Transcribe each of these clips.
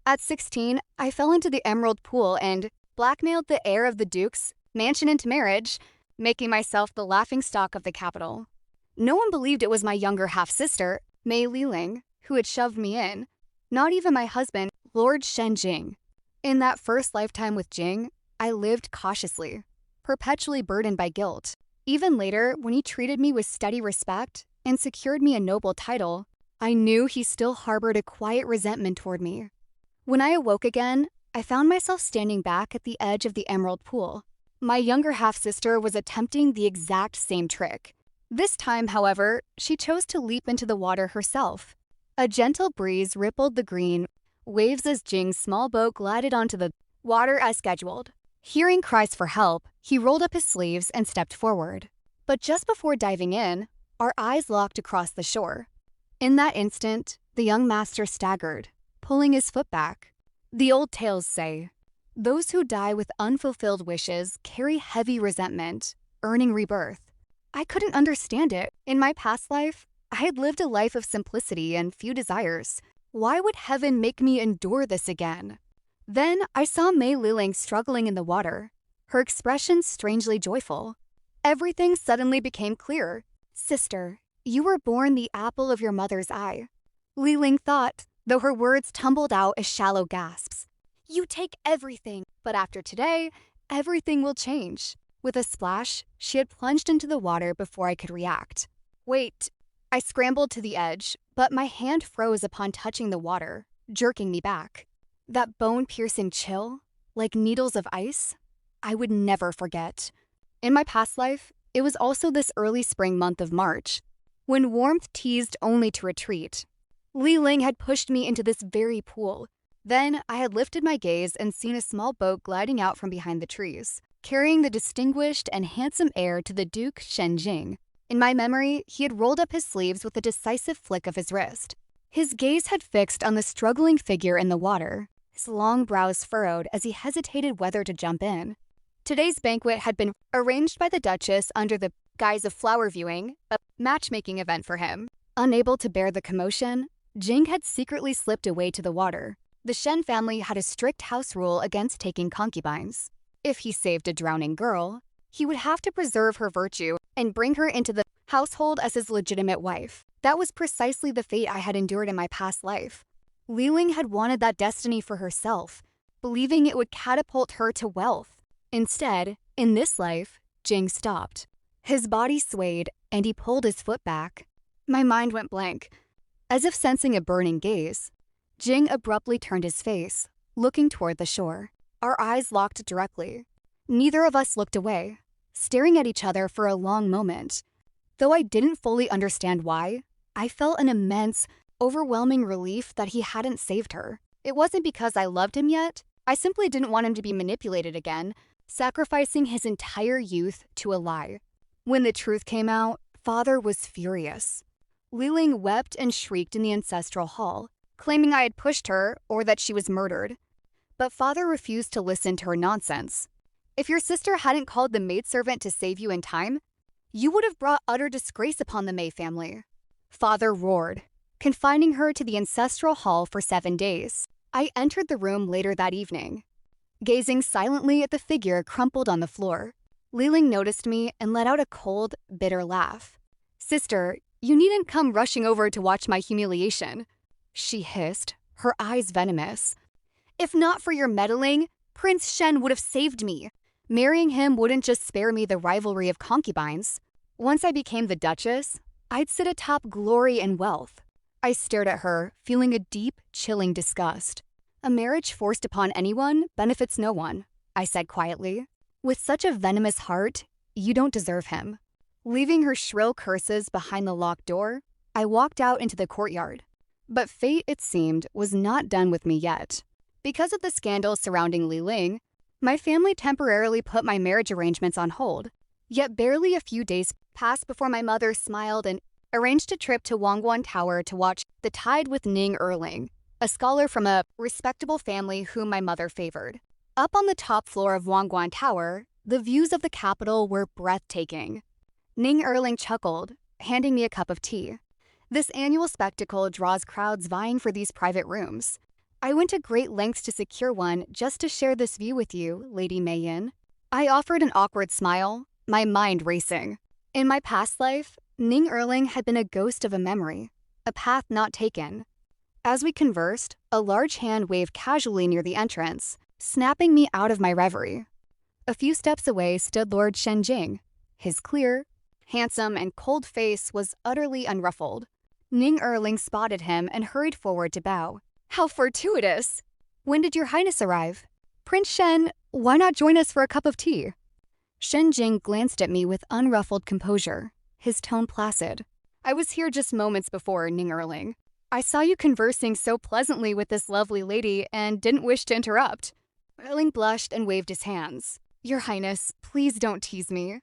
At 16, I fell into the Emerald Pool and blackmailed the heir of the Duke's mansion into marriage, making myself the laughingstock of the capital. No one believed it was my younger half-sister, Mei Liling, who had shoved me in. Not even my husband, Lord Shen Jing. In that first lifetime with Jing, I lived cautiously, perpetually burdened by guilt. Even later, when he treated me with steady respect and secured me a noble title, I knew he still harbored a quiet resentment toward me. When I awoke again, I found myself standing back at the edge of the Emerald Pool. My younger half-sister was attempting the exact same trick. This time, however, she chose to leap into the water herself. A gentle breeze rippled the green waves as Jing's small boat glided onto the water as scheduled. Hearing cries for help, he rolled up his sleeves and stepped forward. But just before diving in, our eyes locked across the shore. In that instant, the young master staggered, pulling his foot back. The old tales say, those who die with unfulfilled wishes carry heavy resentment, earning rebirth. I couldn't understand it. In my past life, I had lived a life of simplicity and few desires. Why would heaven make me endure this again? Then I saw Mei Liling struggling in the water, her expression strangely joyful. Everything suddenly became clear. Sister, you were born the apple of your mother's eye. Liling thought, though her words tumbled out as shallow gasps. You take everything, but after today, everything will change. With a splash, she had plunged into the water before I could react. Wait, I scrambled to the edge, but my hand froze upon touching the water, jerking me back. That bone-piercing chill, like needles of ice, I would never forget. In my past life, it was also this early spring month of March, when warmth teased only to retreat. Li Ling had pushed me into this very pool. Then I had lifted my gaze and seen a small boat gliding out from behind the trees, carrying the distinguished and handsome heir to the Duke Shen Jing. In my memory, he had rolled up his sleeves with a decisive flick of his wrist. His gaze had fixed on the struggling figure in the water, his long brows furrowed as he hesitated whether to jump in. Today's banquet had been arranged by the Duchess under the guise of flower viewing, a matchmaking event for him. Unable to bear the commotion, Jing had secretly slipped away to the water. The Shen family had a strict house rule against taking concubines. If he saved a drowning girl, he would have to preserve her virtue and bring her into the household as his legitimate wife. That was precisely the fate I had endured in my past life. Li Ling had wanted that destiny for herself, believing it would catapult her to wealth. Instead, in this life, Jing stopped. His body swayed, and he pulled his foot back. My mind went blank. As if sensing a burning gaze, Jing abruptly turned his face, looking toward the shore. Our eyes locked directly. Neither of us looked away, staring at each other for a long moment. Though I didn't fully understand why, I felt an immense, overwhelming relief that he hadn't saved her. It wasn't because I loved him yet. I simply didn't want him to be manipulated again, sacrificing his entire youth to a lie. When the truth came out, Father was furious. Li Ling wept and shrieked in the ancestral hall, claiming I had pushed her or that she was murdered. But Father refused to listen to her nonsense. If your sister hadn't called the maidservant to save you in time, you would have brought utter disgrace upon the Mei family. Father roared, confining her to the ancestral hall for 7 days. I entered the room later that evening, gazing silently at the figure crumpled on the floor. Li Ling noticed me and let out a cold, bitter laugh. Sister, you needn't come rushing over to watch my humiliation, she hissed, her eyes venomous. If not for your meddling, Prince Shen would have saved me. Marrying him wouldn't just spare me the rivalry of concubines. Once I became the Duchess, I'd sit atop glory and wealth. I stared at her, feeling a deep, chilling disgust. A marriage forced upon anyone benefits no one, I said quietly. With such a venomous heart, you don't deserve him. Leaving her shrill curses behind the locked door, I walked out into the courtyard. But fate, it seemed, was not done with me yet. Because of the scandal surrounding Li Ling, my family temporarily put my marriage arrangements on hold. Yet barely a few days passed before my mother smiled and arranged a trip to Wangguan Tower to watch The Tide with Ning Erling, a scholar from a respectable family whom my mother favored. Up on the top floor of Wangguan Tower, the views of the capital were breathtaking. Ning Erling chuckled, handing me a cup of tea. This annual spectacle draws crowds vying for these private rooms. I went to great lengths to secure one just to share this view with you, Lady Mayyin. I offered an awkward smile, my mind racing. In my past life, Ning Erling had been a ghost of a memory, a path not taken. As we conversed, a large hand waved casually near the entrance, snapping me out of my reverie. A few steps away stood Lord Shenjing. His clear, handsome, and cold face was utterly unruffled. Ning Erling spotted him and hurried forward to bow. How fortuitous! When did your highness arrive? Prince Shen, why not join us for a cup of tea? Shenjing glanced at me with unruffled composure, his tone placid. I was here just moments before, Ning Erling. I saw you conversing so pleasantly with this lovely lady and didn't wish to interrupt. Erling blushed and waved his hands. Your highness, please don't tease me.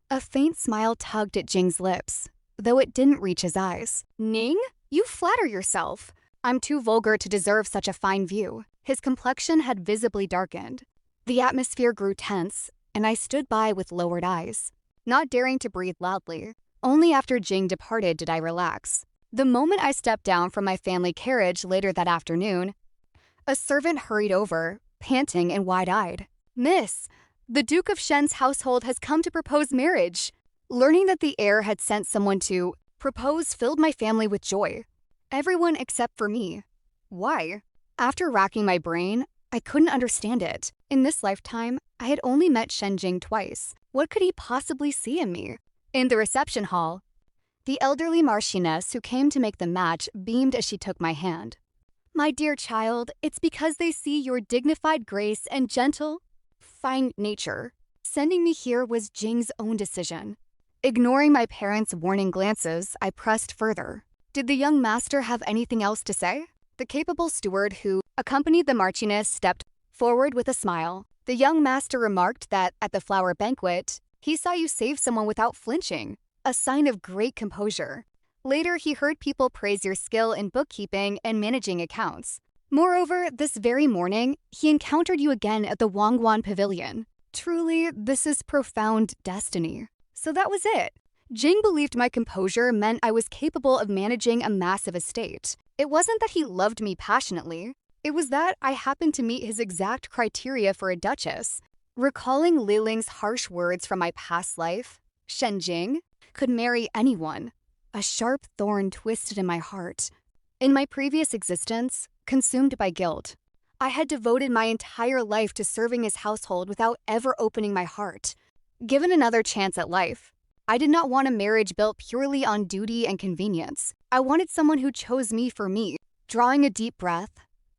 A faint smile tugged at Jing's lips, though it didn't reach his eyes. Ning? You flatter yourself. I'm too vulgar to deserve such a fine view. His complexion had visibly darkened. The atmosphere grew tense, and I stood by with lowered eyes, not daring to breathe loudly. Only after Jing departed did I relax. The moment I stepped down from my family carriage later that afternoon, a servant hurried over, panting and wide-eyed. Miss, the Duke of Shen's household has come to propose marriage. Learning that the heir had sent someone to propose filled my family with joy. Everyone except for me. Why? After racking my brain, I couldn't understand it. In this lifetime, I had only met Shenjing twice. What could he possibly see in me? In the reception hall, the elderly marchioness who came to make the match beamed as she took my hand. My dear child, it's because they see your dignified grace and gentle, fine nature. Sending me here was Jing's own decision. Ignoring my parents' warning glances, I pressed further. Did the young master have anything else to say? The capable steward who accompanied the marchioness stepped forward with a smile. The young master remarked that at the flower banquet, he saw you save someone without flinching, a sign of great composure. Later, he heard people praise your skill in bookkeeping and managing accounts. Moreover, this very morning, he encountered you again at the Wangguan Pavilion. Truly, this is profound destiny. So that was it. Jing believed my composure meant I was capable of managing a massive estate. It wasn't that he loved me passionately. It was that I happened to meet his exact criteria for a duchess. Recalling Li Ling's harsh words from my past life, Shenjing could marry anyone. A sharp thorn twisted in my heart. In my previous existence, consumed by guilt, I had devoted my entire life to serving his household without ever opening my heart. Given another chance at life, I did not want a marriage built purely on duty and convenience. I wanted someone who chose me for me. Drawing a deep breath,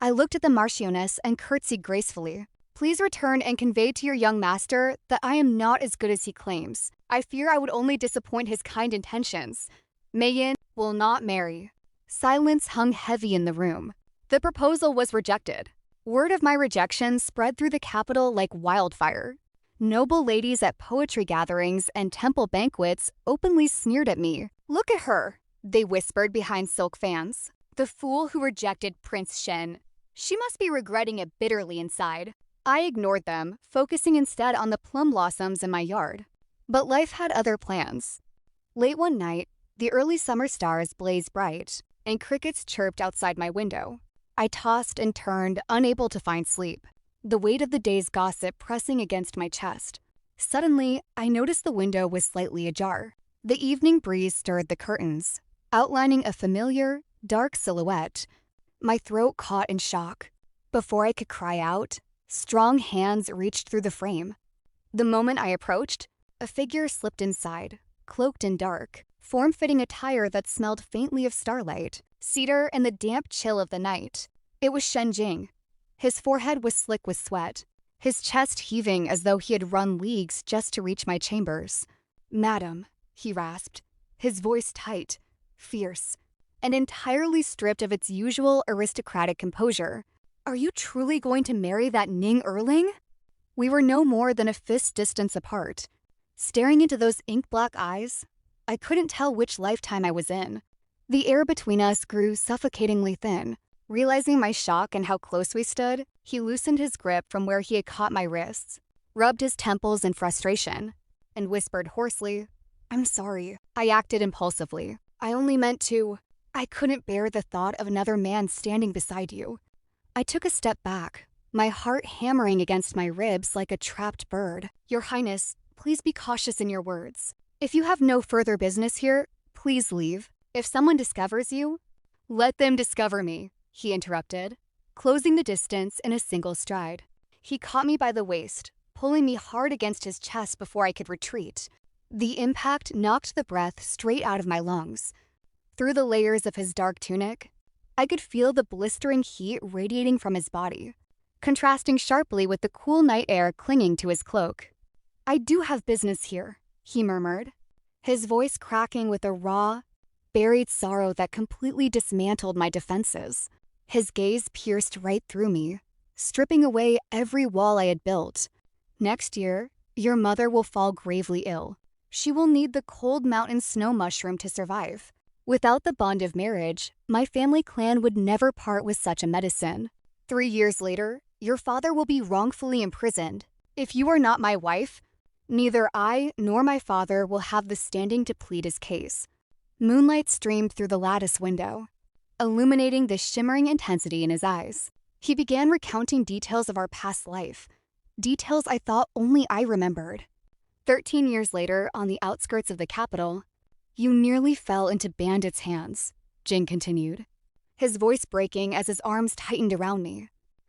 I looked at the marchioness and curtsied gracefully. Please return and convey to your young master that I am not as good as he claims. I fear I would only disappoint his kind intentions. Mayyin will not marry. Silence hung heavy in the room. The proposal was rejected. Word of my rejection spread through the capital like wildfire. Noble ladies at poetry gatherings and temple banquets openly sneered at me. Look at her, they whispered behind silk fans. The fool who rejected Prince Shen. She must be regretting it bitterly inside. I ignored them, focusing instead on the plum blossoms in my yard. But life had other plans. Late one night, the early summer stars blazed bright, and crickets chirped outside my window. I tossed and turned, unable to find sleep, the weight of the day's gossip pressing against my chest. Suddenly, I noticed the window was slightly ajar. The evening breeze stirred the curtains, outlining a familiar, dark silhouette. My throat caught in shock. Before I could cry out, strong hands reached through the frame. The moment I approached, a figure slipped inside, cloaked in dark, form-fitting attire that smelled faintly of starlight, cedar, and the damp chill of the night. It was Shenjing. His forehead was slick with sweat, his chest heaving as though he had run leagues just to reach my chambers. Madam, he rasped, his voice tight, fierce, and entirely stripped of its usual aristocratic composure. Are you truly going to marry that Ning Erling? We were no more than a fist distance apart. Staring into those ink-black eyes, I couldn't tell which lifetime I was in. The air between us grew suffocatingly thin. Realizing my shock and how close we stood, he loosened his grip from where he had caught my wrists, rubbed his temples in frustration, and whispered hoarsely, I'm sorry. I acted impulsively. I only meant to. I couldn't bear the thought of another man standing beside you. I took a step back, my heart hammering against my ribs like a trapped bird. Your Highness, please be cautious in your words. If you have no further business here, please leave. If someone discovers you, let them discover me, he interrupted, closing the distance in a single stride. He caught me by the waist, pulling me hard against his chest before I could retreat. The impact knocked the breath straight out of my lungs. Through the layers of his dark tunic, I could feel the blistering heat radiating from his body, contrasting sharply with the cool night air clinging to his cloak. I do have business here, he murmured, his voice cracking with a raw, buried sorrow that completely dismantled my defenses. His gaze pierced right through me, stripping away every wall I had built. Next year, your mother will fall gravely ill. She will need the cold mountain snow mushroom to survive. Without the bond of marriage, my family clan would never part with such a medicine. 3 years later, your father will be wrongfully imprisoned. If you are not my wife, neither I nor my father will have the standing to plead his case. Moonlight streamed through the lattice window, illuminating the shimmering intensity in his eyes. He began recounting details of our past life, details I thought only I remembered. 13 years later, on the outskirts of the capital, you nearly fell into bandits' hands, Jing continued, his voice breaking as his arms tightened around me,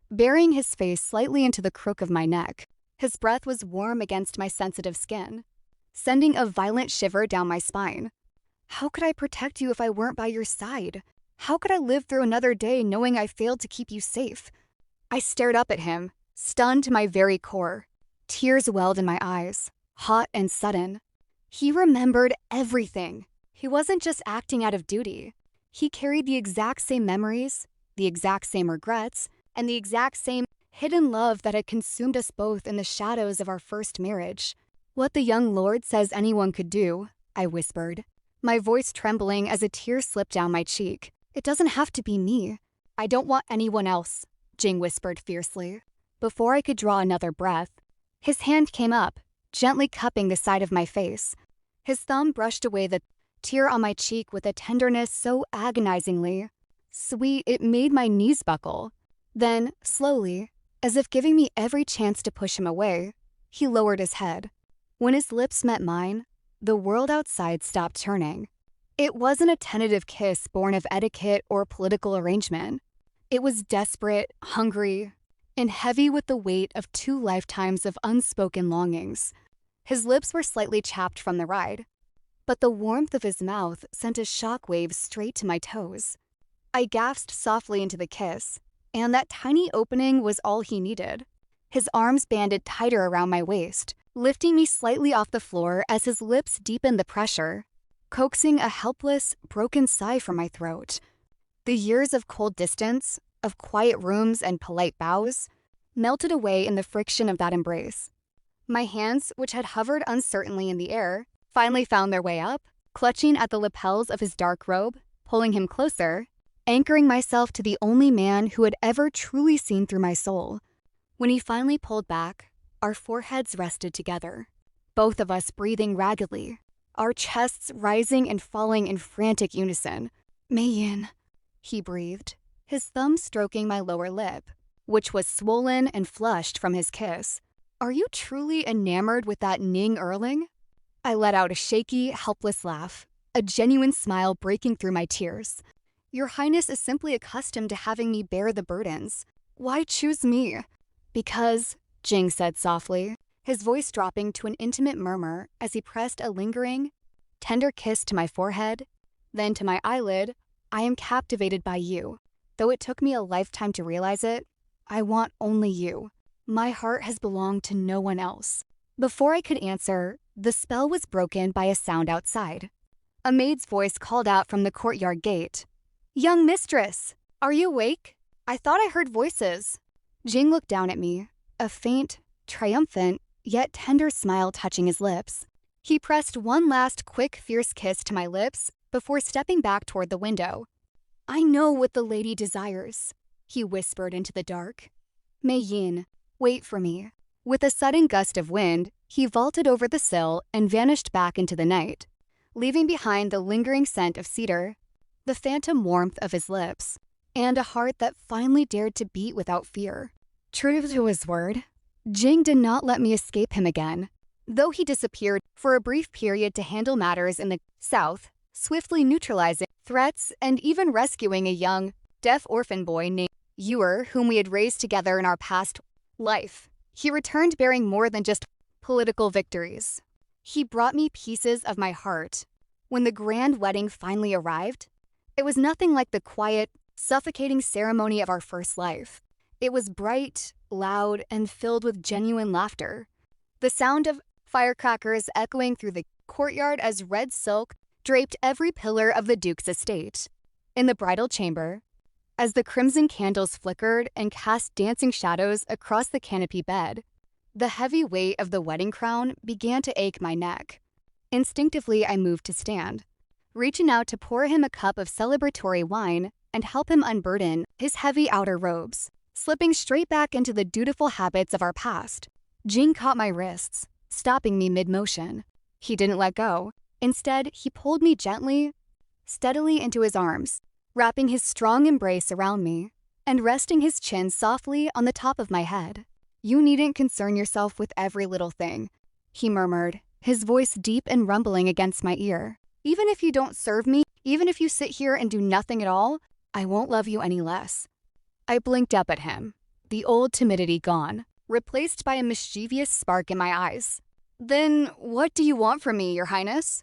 burying his face slightly into the crook of my neck. His breath was warm against my sensitive skin, sending a violent shiver down my spine. How could I protect you if I weren't by your side? How could I live through another day knowing I failed to keep you safe? I stared up at him, stunned to my very core. Tears welled in my eyes, hot and sudden. He remembered everything. He wasn't just acting out of duty. He carried the exact same memories, the exact same regrets, and the exact same hidden love that had consumed us both in the shadows of our first marriage. What the young lord says anyone could do, I whispered, my voice trembling as a tear slipped down my cheek. It doesn't have to be me. I don't want anyone else, Jing whispered fiercely. Before I could draw another breath, his hand came up, gently cupping the side of my face. His thumb brushed away the tear on my cheek with a tenderness so agonizingly sweet it made my knees buckle. Then, slowly, as if giving me every chance to push him away, he lowered his head. When his lips met mine, the world outside stopped turning. It wasn't a tentative kiss born of etiquette or political arrangement. It was desperate, hungry, and heavy with the weight of 2 lifetimes of unspoken longings. His lips were slightly chapped from the ride, but the warmth of his mouth sent a shockwave straight to my toes. I gasped softly into the kiss, and that tiny opening was all he needed. His arms banded tighter around my waist, lifting me slightly off the floor as his lips deepened the pressure, coaxing a helpless, broken sigh from my throat. The years of cold distance, of quiet rooms and polite bows, melted away in the friction of that embrace. My hands, which had hovered uncertainly in the air, finally found their way up, clutching at the lapels of his dark robe, pulling him closer, anchoring myself to the only man who had ever truly seen through my soul. When he finally pulled back, our foreheads rested together, both of us breathing raggedly, our chests rising and falling in frantic unison. Mei-yin, he breathed, his thumb stroking my lower lip, which was swollen and flushed from his kiss. Are you truly enamored with that Ning Erling? I let out a shaky, helpless laugh, a genuine smile breaking through my tears. Your Highness is simply accustomed to having me bear the burdens. Why choose me? Because, Jing said softly, his voice dropping to an intimate murmur as he pressed a lingering, tender kiss to my forehead, then to my eyelid. I am captivated by you. Though it took me a lifetime to realize it, I want only you. My heart has belonged to no one else. Before I could answer, the spell was broken by a sound outside. A maid's voice called out from the courtyard gate. Young mistress, are you awake? I thought I heard voices. Jing looked down at me, a faint, triumphant, yet tender smile touching his lips. He pressed one last quick, fierce kiss to my lips before stepping back toward the window. I know what the lady desires, he whispered into the dark. Mei-yin, wait for me. With a sudden gust of wind, he vaulted over the sill and vanished back into the night, leaving behind the lingering scent of cedar, the phantom warmth of his lips, and a heart that finally dared to beat without fear. True to his word, Jing did not let me escape him again. Though he disappeared for a brief period to handle matters in the south, swiftly neutralizing threats and even rescuing a young, deaf orphan boy named Ewer, whom we had raised together in our past life, he returned bearing more than just political victories. He brought me pieces of my heart. When the grand wedding finally arrived, it was nothing like the quiet, suffocating ceremony of our first life. It was bright, loud, and filled with genuine laughter. The sound of firecrackers echoing through the courtyard as red silk draped every pillar of the Duke's estate. In the bridal chamber, as the crimson candles flickered and cast dancing shadows across the canopy bed, the heavy weight of the wedding crown began to ache my neck. Instinctively, I moved to stand, reaching out to pour him a cup of celebratory wine and help him unburden his heavy outer robes. Slipping straight back into the dutiful habits of our past, Jing caught my wrists, stopping me mid-motion. He didn't let go. Instead, he pulled me gently, steadily into his arms, wrapping his strong embrace around me and resting his chin softly on the top of my head. "You needn't concern yourself with every little thing," he murmured, his voice deep and rumbling against my ear. "Even if you don't serve me, even if you sit here and do nothing at all, I won't love you any less." I blinked up at him, the old timidity gone, replaced by a mischievous spark in my eyes. "Then what do you want from me, Your Highness?"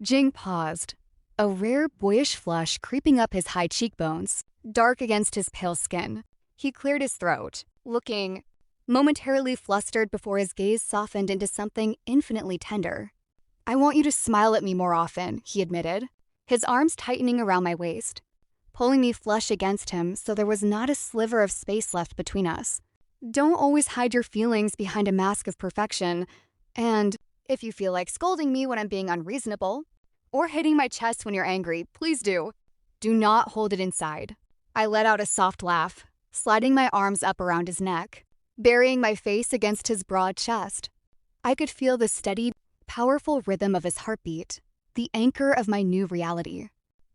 Jing paused, a rare boyish flush creeping up his high cheekbones, dark against his pale skin. He cleared his throat, looking momentarily flustered before his gaze softened into something infinitely tender. "I want you to smile at me more often," he admitted, his arms tightening around my waist, pulling me flush against him so there was not a sliver of space left between us. "Don't always hide your feelings behind a mask of perfection, and if you feel like scolding me when I'm being unreasonable, or hitting my chest when you're angry, please do. Do not hold it inside." I let out a soft laugh, sliding my arms up around his neck, burying my face against his broad chest. I could feel the steady, powerful rhythm of his heartbeat, the anchor of my new reality.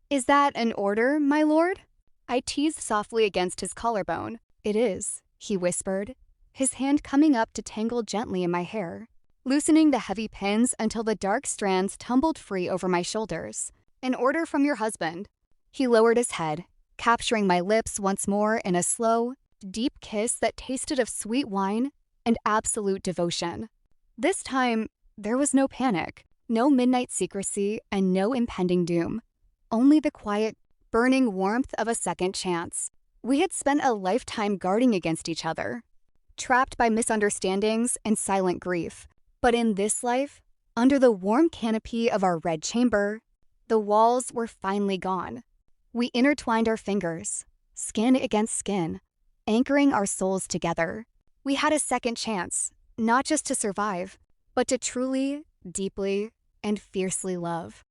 "Is that an order, my lord?" I teased softly against his collarbone. "It is," he whispered, his hand coming up to tangle gently in my hair, loosening the heavy pins until the dark strands tumbled free over my shoulders. "An order from your husband." He lowered his head, capturing my lips once more in a slow, deep kiss that tasted of sweet wine and absolute devotion. This time, there was no panic, no midnight secrecy, and no impending doom. Only the quiet, burning warmth of a second chance. We had spent a lifetime guarding against each other, trapped by misunderstandings and silent grief. But in this life, under the warm canopy of our red chamber, the walls were finally gone. We intertwined our fingers, skin against skin, anchoring our souls together. We had a second chance, not just to survive, but to truly, deeply, and fiercely love.